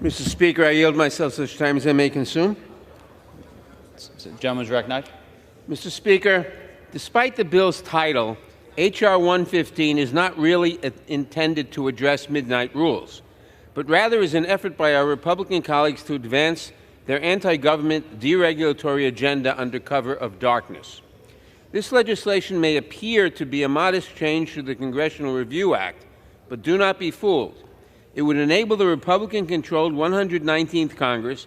Mr. Speaker, I yield myself such time as I may consume. The gentleman is recognized. Mr. Speaker, despite the bill's title, H.R. 115 is not really intended to address midnight rules, but rather is an effort by our Republican colleagues to advance their anti-government deregulatory agenda under cover of darkness. This legislation may appear to be a modest change to the Congressional Review Act, but do not be fooled. It would enable the Republican-controlled 119th Congress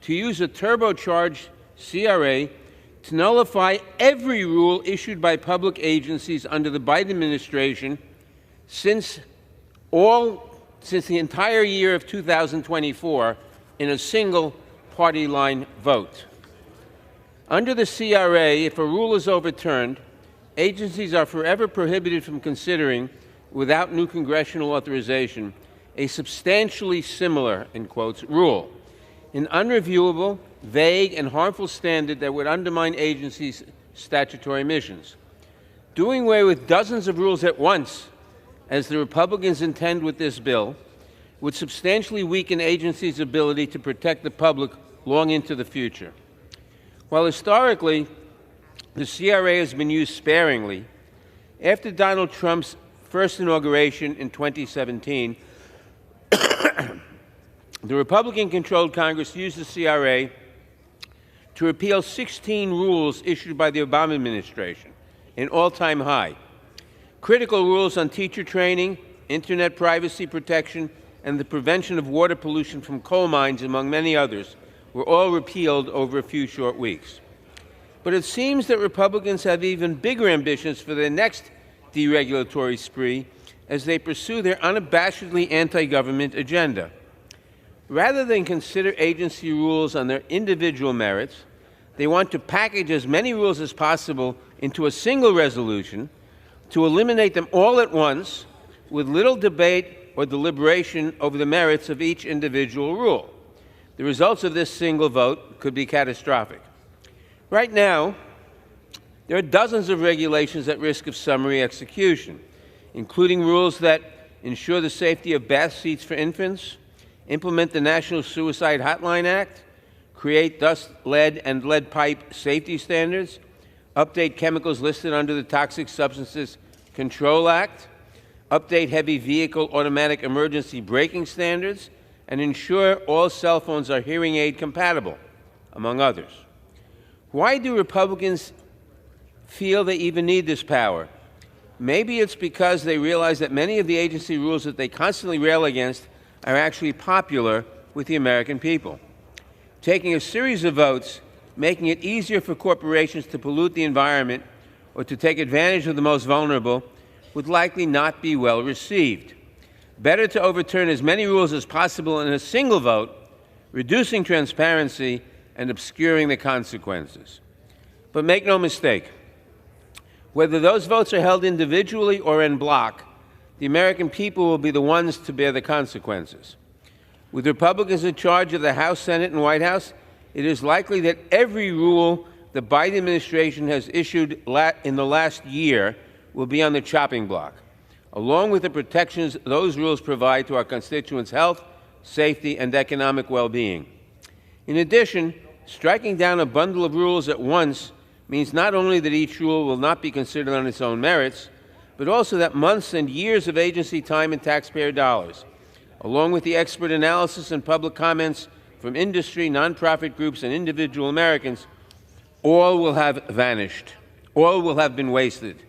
to use a turbocharged CRA to nullify every rule issued by public agencies under the Biden administration since the entire year of 2024 in a single party line vote. Under the CRA, if a rule is overturned, agencies are forever prohibited from considering, without new congressional authorization, a substantially similar, in quotes, rule, an unreviewable, vague, and harmful standard that would undermine agencies' statutory missions. Doing away with dozens of rules at once, as the Republicans intend with this bill, would substantially weaken agencies' ability to protect the public long into the future. While historically the CRA has been used sparingly, after Donald Trump's first inauguration in 2017, the Republican-controlled Congress used the CRA to repeal 16 rules issued by the Obama administration, an all-time high. Critical rules on teacher training, internet privacy protection, and the prevention of water pollution from coal mines, among many others, were all repealed over a few short weeks. But it seems that Republicans have even bigger ambitions for their next deregulatory spree as they pursue their unabashedly anti-government agenda. Rather than consider agency rules on their individual merits, they want to package as many rules as possible into a single resolution to eliminate them all at once with little debate or deliberation over the merits of each individual rule. The results of this single vote could be catastrophic. Right now, there are dozens of regulations at risk of summary execution, including rules that ensure the safety of bath seats for infants, implement the National Suicide Hotline Act, create dust, lead, and lead pipe safety standards, update chemicals listed under the Toxic Substances Control Act, update heavy vehicle automatic emergency braking standards, and ensure all cell phones are hearing aid compatible, among others. Why do Republicans feel they even need this power? Maybe it's because they realize that many of the agency rules that they constantly rail against are actually popular with the American people. Taking a series of votes, making it easier for corporations to pollute the environment or to take advantage of the most vulnerable would likely not be well received. Better to overturn as many rules as possible in a single vote, reducing transparency and obscuring the consequences. But make no mistake, whether those votes are held individually or en bloc, the American people will be the ones to bear the consequences. With Republicans in charge of the House, Senate, and White House, it is likely that every rule the Biden administration has issued in the last year will be on the chopping block, along with the protections those rules provide to our constituents' health, safety, and economic well-being. In addition, striking down a bundle of rules at once means not only that each rule will not be considered on its own merits, but also that months and years of agency time and taxpayer dollars, along with the expert analysis and public comments from industry, nonprofit groups, and individual Americans, all will have vanished. All will have been wasted.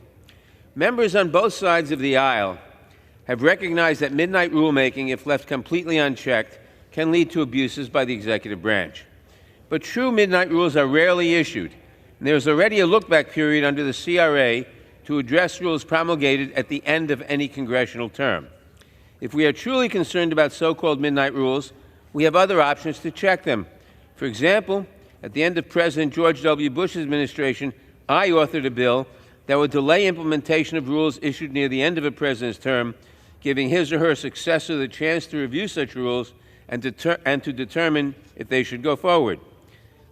Members on both sides of the aisle have recognized that midnight rulemaking, if left completely unchecked, can lead to abuses by the executive branch. But true midnight rules are rarely issued, and there is already a look-back period under the CRA to address rules promulgated at the end of any congressional term. If we are truly concerned about so-called midnight rules, we have other options to check them. For example, at the end of President George W. Bush's administration, I authored a bill that would delay implementation of rules issued near the end of a president's term, giving his or her successor the chance to review such rules and to determine if they should go forward.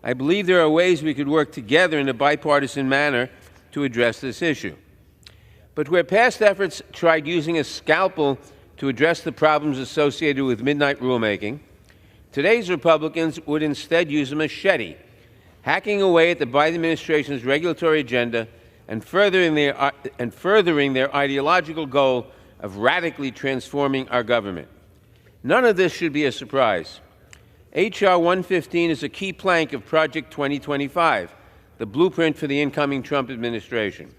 I believe there are ways we could work together in a bipartisan manner to address this issue. But where past efforts tried using a scalpel to address the problems associated with midnight rulemaking, Today's Republicans would instead use a machete, hacking away at the Biden administration's regulatory agenda and furthering their ideological goal of radically transforming our government. None of this should be a surprise. H.R. 115 is a key plank of Project 2025, the blueprint for the incoming Trump administration.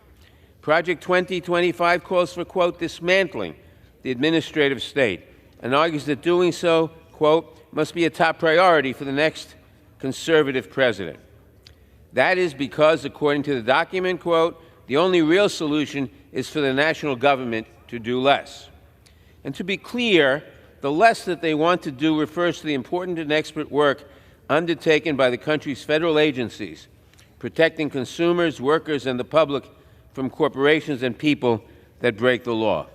Project 2025 calls for, quote, dismantling the administrative state and argues that doing so, quote, must be a top priority for the next conservative president. That is because, according to the document, quote, the only real solution is for the national government to do less. And to be clear, the less that they want to do refers to the important and expert work undertaken by the country's federal agencies, protecting consumers, workers, and the public from corporations and people that break the law.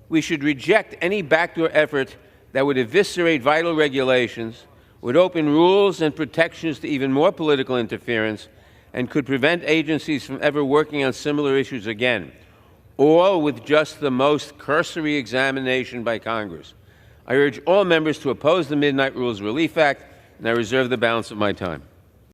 We should reject any backdoor effort that would eviscerate vital regulations, would open rules and protections to even more political interference, and could prevent agencies from ever working on similar issues again, all with just the most cursory examination by Congress. I urge all members to oppose the Midnight Rules Relief Act, and I reserve the balance of my time.